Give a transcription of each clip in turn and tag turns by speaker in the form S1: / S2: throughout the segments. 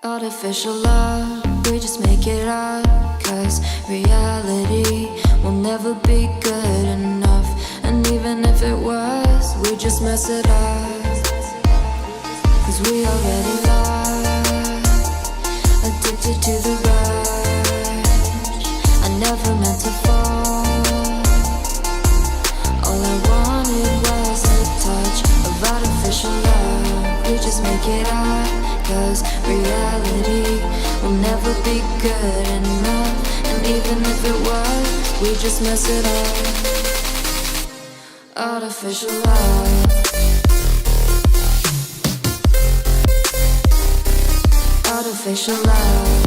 S1: Artificial love, we just make it up, 'cause reality will never be good enough. And even if it was, we just mess it up, 'cause we already lost, addicted to the rush. I never meant to fall, all I wanted was a touch of artificial love. We just make it up, 'cause reality will never be good enough. And even if it was, we just mess it up. Artificial love, artificial love,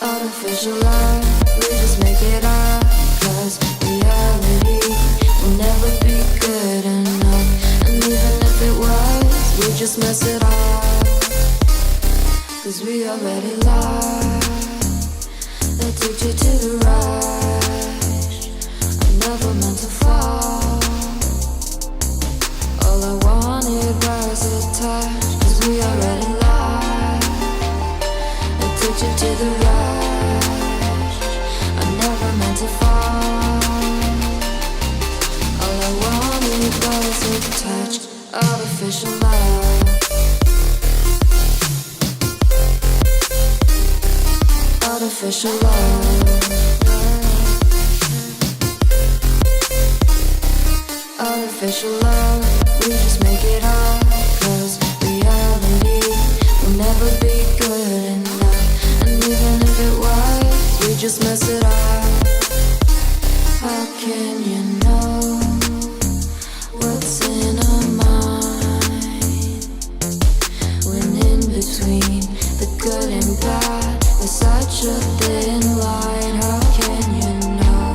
S1: artificial love. We just make it up, 'cause reality will never be good enough. And even if it was, we just mess it up, 'cause we already lost, addicted to the rush. I never meant physical touch, 'cause we already lost. Addicted to the rush, I never meant to fall. All I wanted was a touch, artificial love. Artificial love. Artificial love, we just make it up, 'cause reality will never be good enough. And even if it was, we just mess it up. How can you know what's in our mind, when in between the good and bad there's such a thin line? How can you know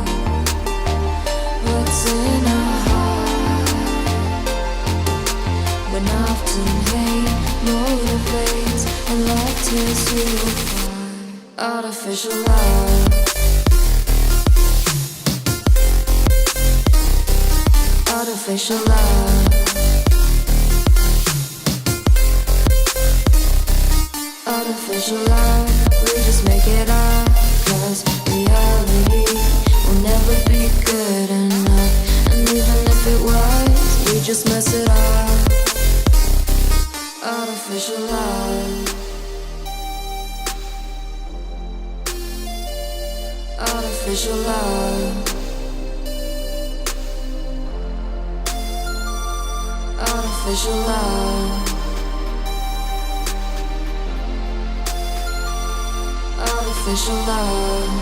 S1: what's in our heart, when often hate motivates and love tears you apart? Artificial love. Artificial love. Artificial love, we just make it up, 'cause reality will never be good enough. And even if it was, we just mess it up. Artificial love. Artificial love. Artificial love. Artificial love.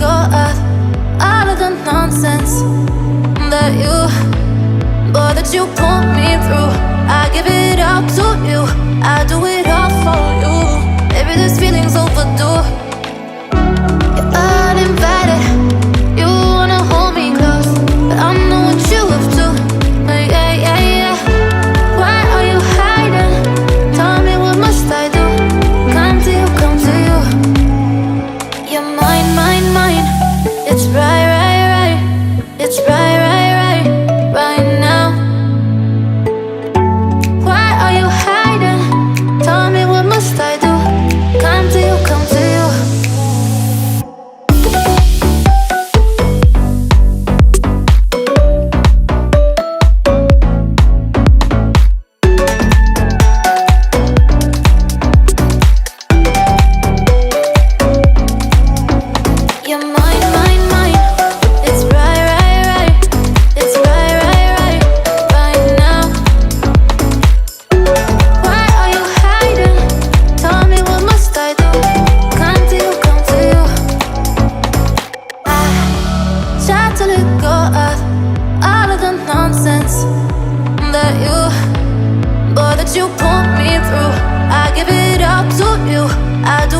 S1: go of all of the nonsense that you put me through. I give it all to you, I do it all for you. Maybe this feeling's overdue. You're uninvited, you wanna hold me close, but I know what you have to. Yeah, yeah, yeah. Why are you hiding? Tell me, what must I do? Come to you, come to you. You're mine, mine, mine. It's right, right, right. It's right, right, right, right now. Why are you hiding? Tell me, what must I do? Come to you, come to you. You're mine, mine, mine. It's right, right, right. It's right, right, right, right now. Why are you hiding? Tell me, what must I do? Come to you, come to you. I try to let go of all of the nonsense that you put me through. I give it all to you, I do